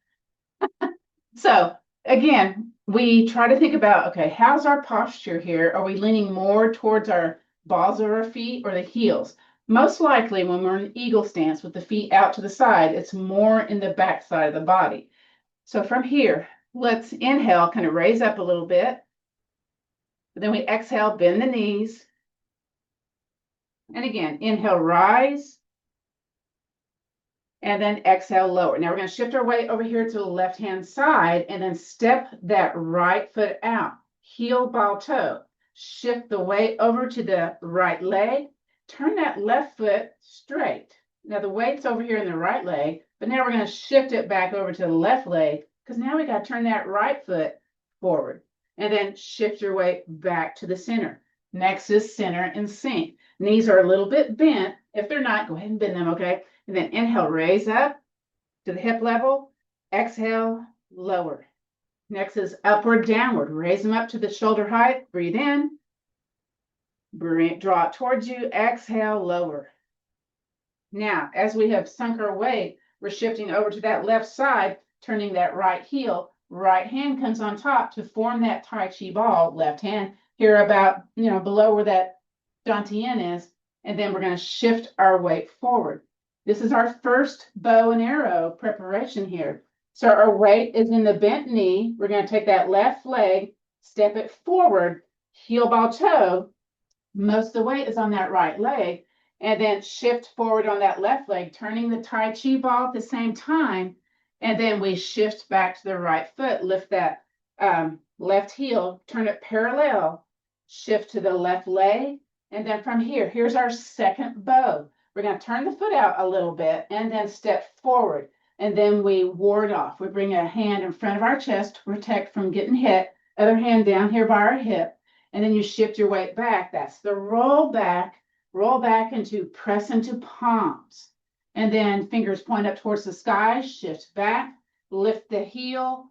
So again, we try to think about, okay, how's our posture here? Are we leaning more towards our balls of our feet or the heels? Most likely when we're in eagle stance with the feet out to the side, it's more in the back side of the body. So from here, let's inhale, kind of raise up a little bit. Then we exhale, bend the knees. And again, inhale, rise. And then exhale, lower. Now we're going to shift our weight over here to the left-hand side and then step that right foot out. Heel, ball, toe. Shift the weight over to the right leg. Turn that left foot straight. Now the weight's over here in the right leg, but now we're going to shift it back over to the left leg because now we got to turn that right foot forward. And then shift your weight back to the center. Next is center and sink. Knees are a little bit bent. If they're not, go ahead and bend them, okay? And then inhale, raise up to the hip level. Exhale, lower. Next is upward, downward. Raise them up to the shoulder height. Breathe in. Draw it towards you. Exhale, lower. Now, as we have sunk our weight, we're shifting over to that left side, turning that right heel. Right hand comes on top to form that Tai Chi ball. Left hand here about, below where that dantian is. And then we're going to shift our weight forward. This is our first bow and arrow preparation here. So our weight is in the bent knee. We're going to take that left leg, step it forward, heel, ball, toe. Most of the weight is on that right leg. and then shift forward on that left leg, turning the Tai Chi ball at the same time. And then we shift back to the right foot, lift that left heel, turn it parallel, shift to the left leg. And then from here, here's our second bow. We're going to turn the foot out a little bit and then step forward. And then we ward off. We bring a hand in front of our chest to protect from getting hit. Other hand down here by our hip. And then you shift your weight back. That's the roll back into press into palms. And then fingers point up towards the sky, shift back, lift the heel,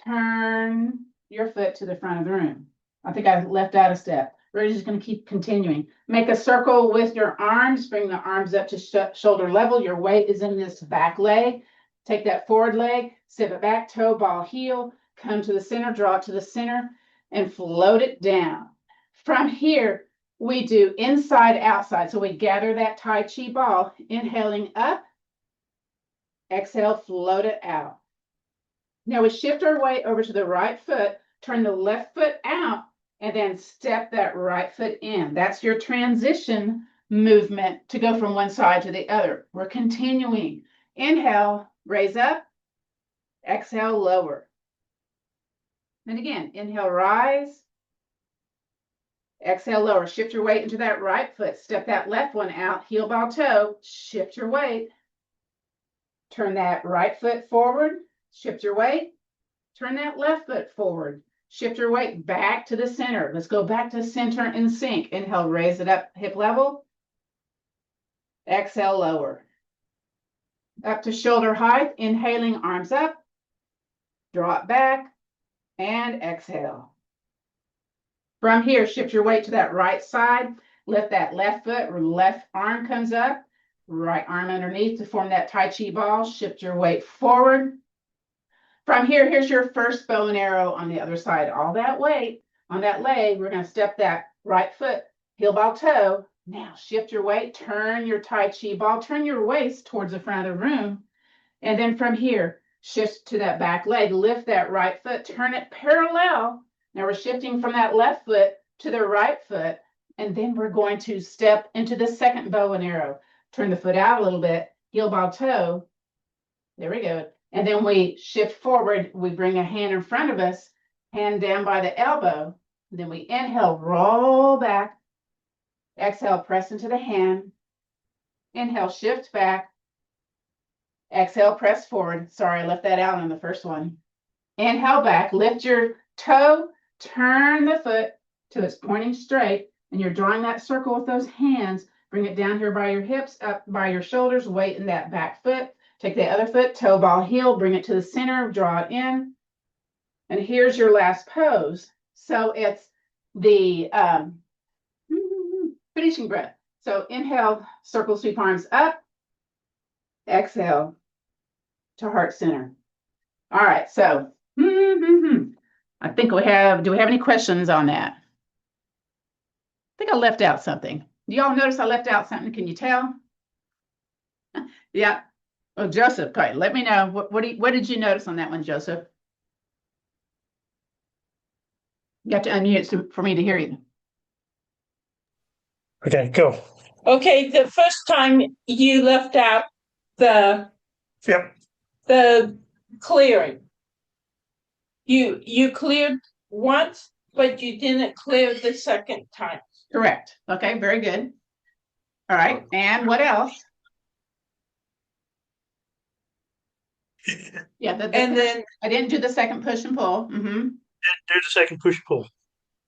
turn your foot to the front of the room. I think I left out a step. We're just going to keep continuing. Make a circle with your arms, bring the arms up to shoulder level. Your weight is in this back leg. Take that forward leg, step it back, toe, ball, heel, come to the center, draw it to the center, and float it down. From here, we do inside, outside. So we gather that Tai Chi ball, inhaling up, exhale, float it out. Now we shift our weight over to the right foot, turn the left foot out, and then step that right foot in. That's your transition movement to go from one side to the other. We're continuing. Inhale, raise up, exhale, lower. And again, inhale, rise, exhale, lower. Shift your weight into that right foot. Step that left one out, heel, ball, toe. Shift your weight. Turn that right foot forward. Shift your weight. Turn that left foot forward. Shift your weight back to the center. Let's go back to center and sync. Inhale, raise it up, hip level. Exhale, lower. Up to shoulder height. Inhaling, arms up. Draw it back. And exhale. From here, shift your weight to that right side. Lift that left foot. Left arm comes up. Right arm underneath to form that Tai Chi ball. Shift your weight forward. From here, here's your first bow and arrow on the other side. All that weight on that leg, we're going to step that right foot, heel, ball, toe. Now shift your weight, turn your Tai Chi ball, turn your waist towards the front of the room. And then from here, shift to that back leg, lift that right foot, turn it parallel. Now we're shifting from that left foot to the right foot. And then we're going to step into the second bow and arrow. Turn the foot out a little bit, heel, ball, toe. There we go. And then we shift forward. We bring a hand in front of us, hand down by the elbow. Then we inhale, roll back. Exhale, press into the hand. Inhale, shift back. Exhale, press forward. Sorry, I left that out on the first one. Inhale back, lift your toe, turn the foot till it's pointing straight. And you're drawing that circle with those hands. Bring it down here by your hips, up by your shoulders, weight in that back foot. Take the other foot, toe, ball, heel, bring it to the center, draw it in. And here's your last pose. So it's the finishing breath. So inhale, circle, sweep arms up. Exhale to heart center. All right, so I think do we have any questions on that? I think I left out something. Do y'all notice I left out something? Can you tell? Yeah. Oh, Joseph, okay, let me know. What did you notice on that one, Joseph? You have to unmute for me to hear you. Okay, go. Okay, the first time you left out the clearing. You cleared once, but you didn't clear the second time. Correct. Okay, very good. All right, and what else? Yeah, and then I didn't do the second push and pull. Didn't do the second push pull.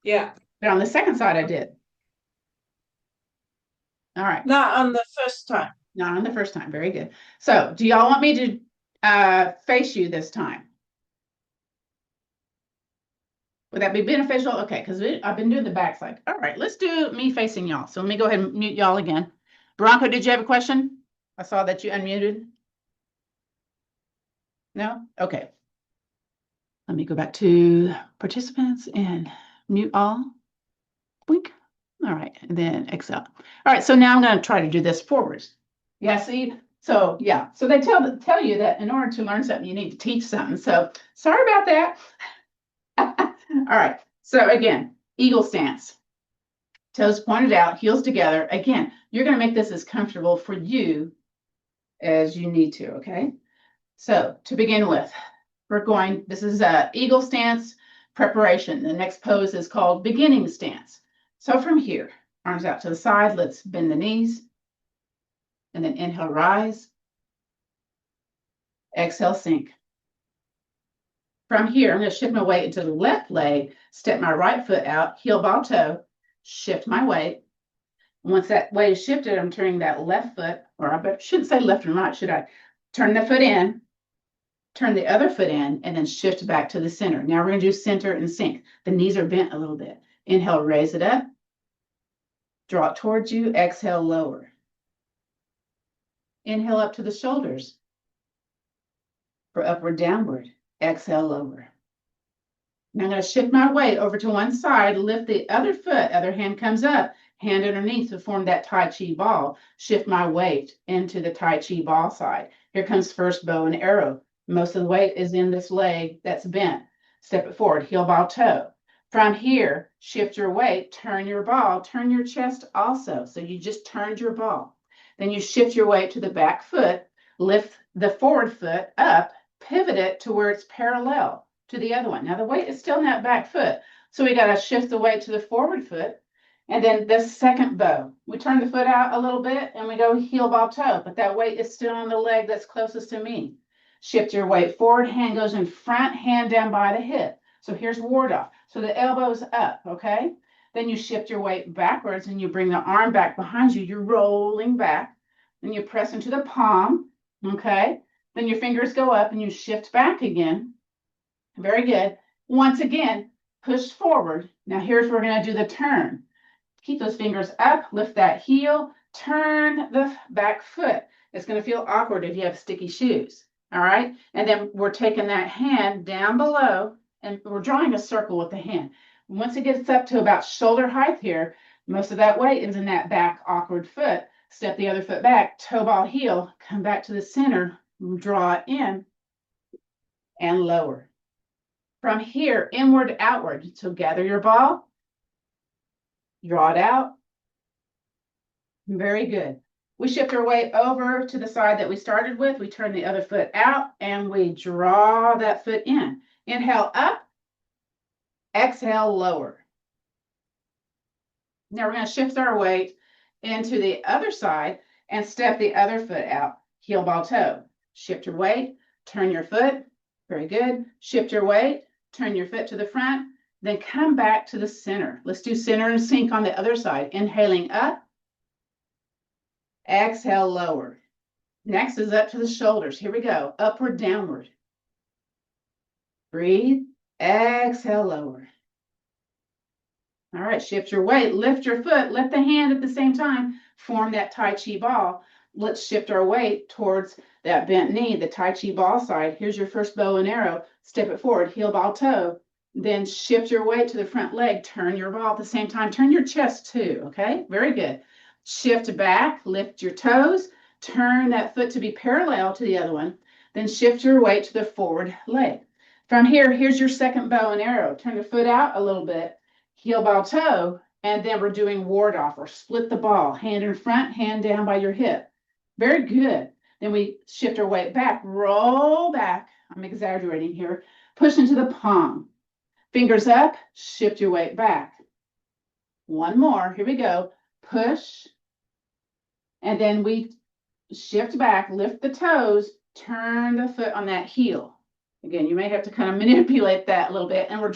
Yeah. But on the second side, I did. All right. Not on the first time. Not on the first time. Very good. So do y'all want me to face you this time? Would that be beneficial? Okay, because I've been doing the backside. All right, let's do me facing y'all. So let me go ahead and mute y'all again. Bronco, did you have a question? I saw that you unmuted. No? Okay. Let me go back to participants and mute all. Blink. All right, and then exhale. All right, so now I'm going to try to do this forwards. Yeah, see? So yeah, so they tell you that in order to learn something, you need to teach something. So sorry about that. All right, so again, eagle stance. Toes pointed out, heels together. Again, You're going to make this as comfortable for you as you need to, okay? So to begin with, this is a eagle stance preparation. The next pose is called beginning stance. So from here, arms out to the side, let's bend the knees. And then inhale, rise. Exhale, sink. From here, I'm going to shift my weight into the left leg, step my right foot out, heel, ball, toe, shift my weight. Once that weight is shifted, I'm turning that left foot, or I shouldn't say left and right, should I? Turn the foot in, turn the other foot in, and then shift back to the center. Now we're going to do center and sink. The knees are bent a little bit. Inhale, raise it up. Draw it towards you. Exhale, lower. Inhale up to the shoulders for upward downward. Exhale, lower. Now I'm going to shift my weight over to one side, lift the other foot, other hand comes up, hand underneath to form that Tai Chi ball. Shift my weight into the Tai Chi ball side. Here comes first bow and arrow. Most of the weight is in this leg that's bent. Step it forward, heel, ball, toe. From here, shift your weight, turn your ball, turn your chest also. So you just turned your ball. Then you shift your weight to the back foot, lift the forward foot up, pivot it to where it's parallel to the other one. Now the weight is still in that back foot. So we got to shift the weight to the forward foot. And then the second bow, we turn the foot out a little bit and we go heel, ball, toe, but that weight is still on the leg that's closest to me. Shift your weight forward, hand goes in front, hand down by the hip. So here's ward off. So the elbow's up, okay? Then you shift your weight backwards and you bring the arm back behind you. You're rolling back. Then you press into the palm, okay? Then your fingers go up and you shift back again. Very good. Once again, push forward. Now here's where we're going to do the turn. Keep those fingers up, lift that heel, turn the back foot. It's going to feel awkward if you have sticky shoes. All right. And then we're taking that hand down below and we're drawing a circle with the hand. Once it gets up to about shoulder height here, most of that weight is in that back awkward foot. Step the other foot back, toe ball heel, come back to the center, draw it in and lower. From here, inward, outward. So gather your ball, draw it out. Very good. We shift our weight over to the side that we started with. We turn the other foot out and we draw that foot in. Inhale up, exhale lower. Now we're going to shift our weight into the other side and step the other foot out. Heel, ball, toe. Shift your weight, turn your foot. Very good. Shift your weight, turn your foot to the front, then come back to the center. Let's do center and sink on the other side. Inhaling up. Exhale, lower. Next is up to the shoulders. Here we go. Upward, downward. Breathe. Exhale, lower. All right, shift your weight. Lift your foot. Lift the hand at the same time. Form that Tai Chi ball. Let's shift our weight towards that bent knee, the Tai Chi ball side. Here's your first bow and arrow. Step it forward. Heel, ball, toe. Then shift your weight to the front leg. Turn your ball at the same time. Turn your chest too, okay? Very good. Shift back, lift your toes, turn that foot to be parallel to the other one, then shift your weight to the forward leg. From here, here's your second bow and arrow. Turn the foot out a little bit, heel, ball, toe, and then we're doing ward off or split the ball, hand in front, hand down by your hip. Very good. Then we shift our weight back, roll back. I'm exaggerating here. Push into the palm. Fingers up, shift your weight back. One more, here we go. Push, and then we shift back, lift the toes, turn the foot on that heel. Again, you may have to kind of manipulate that a little bit, and we're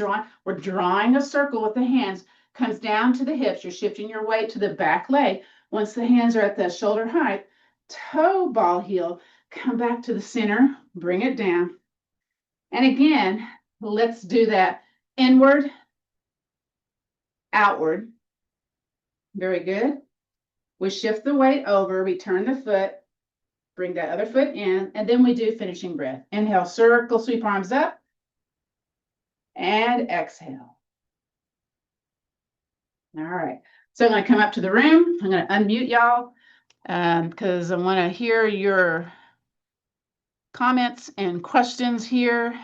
drawing a circle with the hands, comes down to the hips. You're shifting your weight to the back leg. Once the hands are at the shoulder height, toe ball heel, come back to the center, bring it down. And again, let's do that inward, outward. Very good. We shift the weight over, we turn the foot, bring that other foot in, and then we do finishing breath. Inhale, circle, sweep arms up, and exhale. All right. So I'm going to come up to the room. I'm going to unmute y'all because I want to hear your comments and questions here.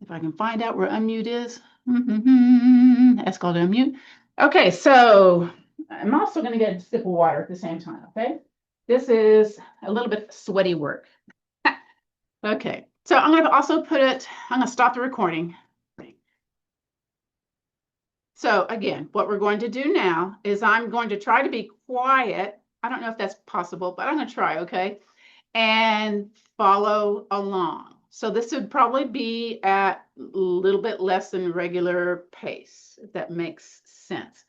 If I can find out where unmute is. That's called unmute. Okay, so I'm also going to get a sip of water at the same time, okay? This is a little bit sweaty work. Okay, so I'm going to also I'm going to stop the recording. So again, what we're going to do now is I'm going to try to be quiet. I don't know if that's possible, but I'm going to try, okay? And follow along. So this would probably be at a little bit less than regular pace, if that makes sense.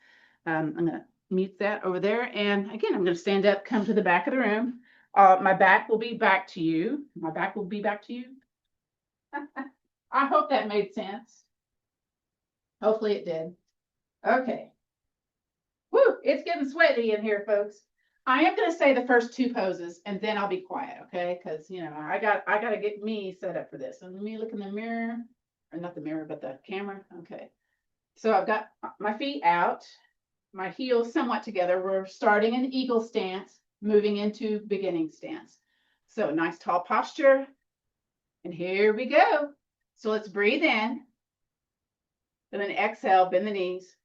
I'm going to mute that over there. And again, I'm going to stand up, come to the back of the room. My back will be back to you. My back will be back to you. I hope that made sense. Hopefully it did. Okay. Woo, it's getting sweaty in here, folks. I am going to say the first two poses and then I'll be quiet, okay? Because, you know, I got to get me set up for this. So let me look in the mirror, or not the mirror, but the camera. Okay. So I've got my feet out, my heels somewhat together. We're starting in eagle stance, moving into beginning stance. So nice tall posture. And here we go. So let's breathe in. And then exhale, bend the knees.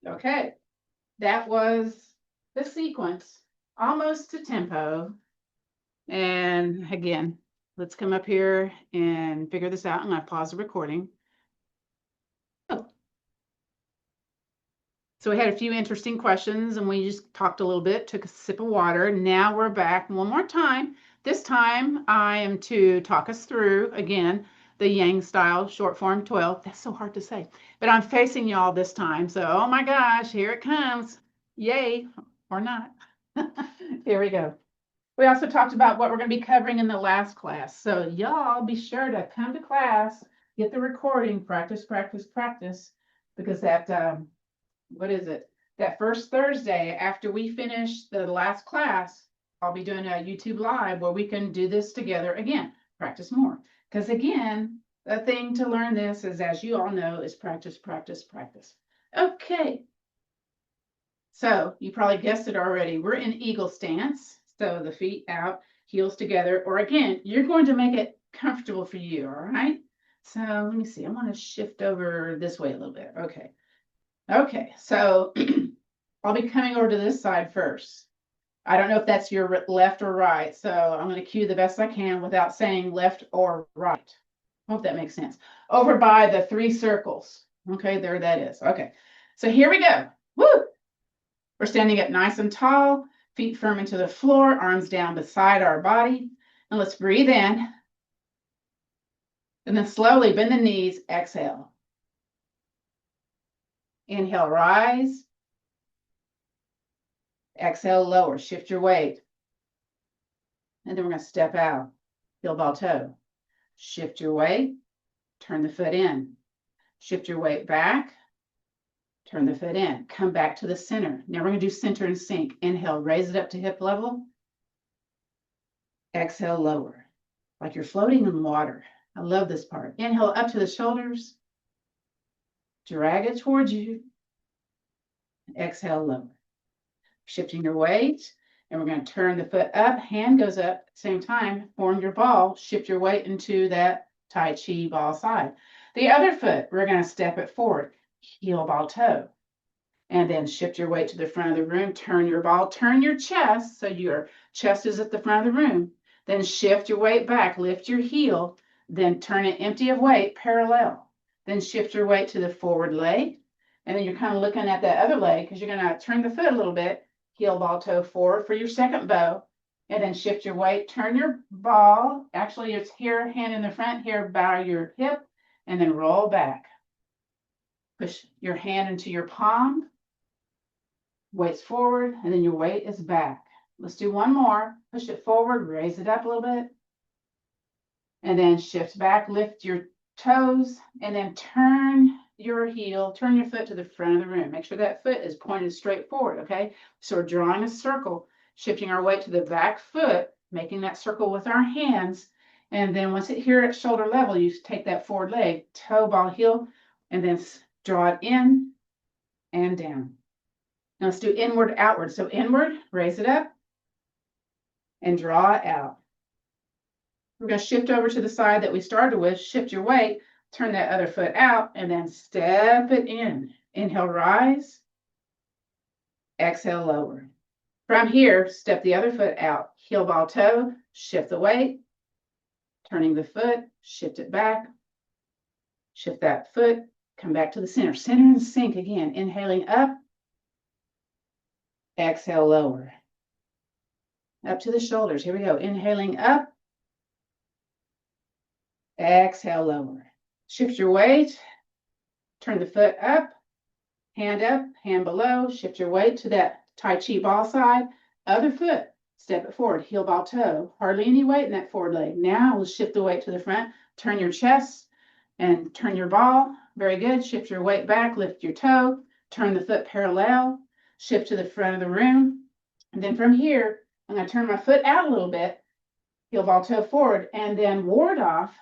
Okay, that was the sequence, almost to tempo. And again, let's come up here and figure this out. I'm going to pause the recording. Oh. So we had a few interesting questions and we just talked a little bit, took a sip of water. Now we're back one more time. This time I am to talk us through, again, the Yang style short form 12. That's so hard to say, but I'm facing y'all this time. So, oh my gosh, here it comes. Yay, or not. Here we go. We also talked about what we're going to be covering in the last class. So y'all be sure to come to class, get the recording, practice, practice, practice, because that, what is it? That first Thursday after we finish the last class, I'll be doing a YouTube live where we can do this together again, practice more. Because again, the thing to learn this is, as you all know, is practice, practice, practice. Okay. So you probably guessed it already. We're in eagle stance. So the feet out, heels together, or again, you're going to make it comfortable for you, all right? So let me see, I want to shift over this way a little bit. Okay. Okay, so I'll be coming over to this side first. I don't know if that's your left or right, so I'm going to cue the best I can without saying left or right. Hope that makes sense. Over by the 3 circles. Okay, there that is. Okay, so here we go. Woo! We're standing up nice and tall, feet firm into the floor, arms down beside our body. And let's breathe in. And then slowly bend the knees, exhale. Inhale, rise. Exhale, lower, shift your weight. And then we're going to step out, heel ball toe. Shift your weight, turn the foot in. Shift your weight back, turn the foot in. Come back to the center. Now we're going to do center and sink. Inhale, raise it up to hip level. Exhale, lower, like you're floating in water. I love this part. Inhale, up to the shoulders. Drag it towards you. Exhale, lower. Shifting your weight, and we're going to turn the foot up. Hand goes up at the same time. Form your ball. Shift your weight into that Tai Chi ball side. The other foot, we're going to step it forward. Heel ball toe. And then shift your weight to the front of the room. Turn your ball. Turn your chest so your chest is at the front of the room. Then shift your weight back. Lift your heel. Then turn it empty of weight, parallel. Then shift your weight to the forward leg. And then you're kind of looking at that other leg because you're going to turn the foot a little bit. Heel ball toe forward for your second bow. And then shift your weight. Turn your ball. Actually, it's here, hand in the front. Here, bow your hip. And then roll back. Push your hand into your palm. Weight's forward. And then your weight is back. Let's do one more. Push it forward. Raise it up a little bit. And then shift back, lift your toes, and then turn your heel, turn your foot to the front of the room. Make sure that foot is pointed straight forward, okay? So we're drawing a circle, shifting our weight to the back foot, making that circle with our hands. And then once it here at shoulder level, you take that forward leg, toe, ball, heel, and then draw it in and down. Now let's do inward, outward. So inward, raise it up, and draw it out. We're going to shift over to the side that we started with, shift your weight, turn that other foot out, and then step it in. Inhale, rise. Exhale, lower. From here, step the other foot out. Heel ball toe, shift the weight, turning the foot, shift it back. Shift that foot, come back to the center. Center and sink again. Inhaling up. Exhale, lower. Up to the shoulders. Here we go. Inhaling up. Exhale, lower. Shift your weight. Turn the foot up, hand below. Shift your weight to that Tai Chi ball side. Other foot, step it forward, heel ball toe. Hardly any weight in that forward leg. Now we'll shift the weight to the front. Turn your chest and turn your ball. Very good. Shift your weight back, lift your toe. Turn the foot parallel. Shift to the front of the room. And then from here, I'm going to turn my foot out a little bit. Heel ball toe forward, and then ward off.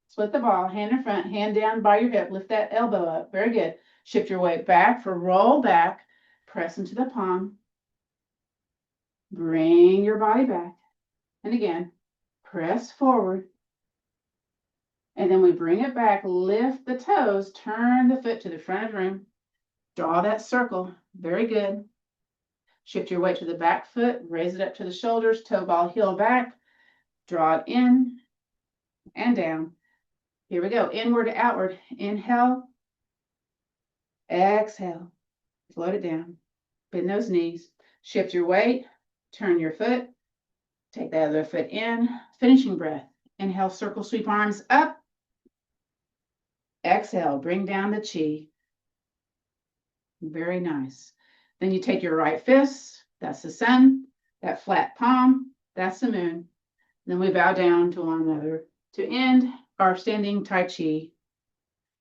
Split the ball, hand in front, hand down by your hip. Lift that elbow up. Very good. Shift your weight back for roll back. Press into the palm. Bring your body back. And again, press forward. And then we bring it back. Lift the toes. Turn the foot to the front of the room. Draw that circle. Very good. Shift your weight to the back foot. Raise it up to the shoulders. Toe ball, heel back. Draw it in and down. Here we go. Inward to outward. Inhale. Exhale. Float it down. Bend those knees. Shift your weight. Turn your foot. Take that other foot in. Finishing breath. Inhale, circle, sweep arms up. Exhale, bring down the chi. Very nice. Then you take your right fist. That's the sun. That flat palm. That's the moon. Then we bow down to one another to end our standing Tai Chi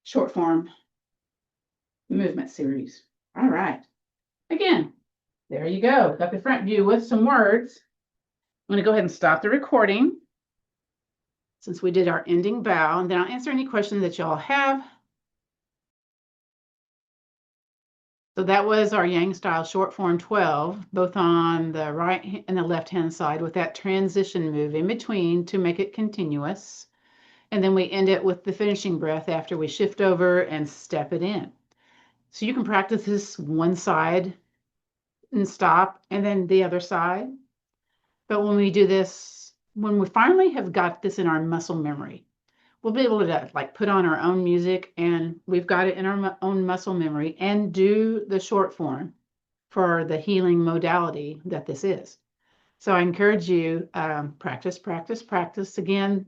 short form movement series. All right. Again, there you go. Got the front view with some words. I'm going to go ahead and stop the recording since we did our ending bow, and then I'll answer any questions that y'all have. So that was our Yang style short form 12, both on the right and the left hand side with that transition move in between to make it continuous. And then we end it with the finishing breath after we shift over and step it in. So you can practice this one side and stop, and then the other side. But when we do this, when we finally have got this in our muscle memory, we'll be able to like put on our own music, and we've got it in our own muscle memory, and do the short form for the healing modality that this is. So I encourage you, practice, practice, practice. Again,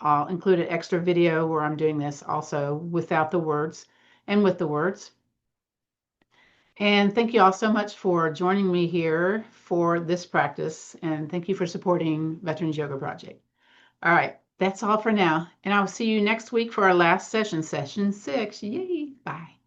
I'll include an extra video where I'm doing this also without the words and with the words. And thank you all so much for joining me here for this practice. And thank you for supporting Veterans Yoga Project. All right, that's all for now. And I'll see you next week for our last session, session 6. Yay, bye.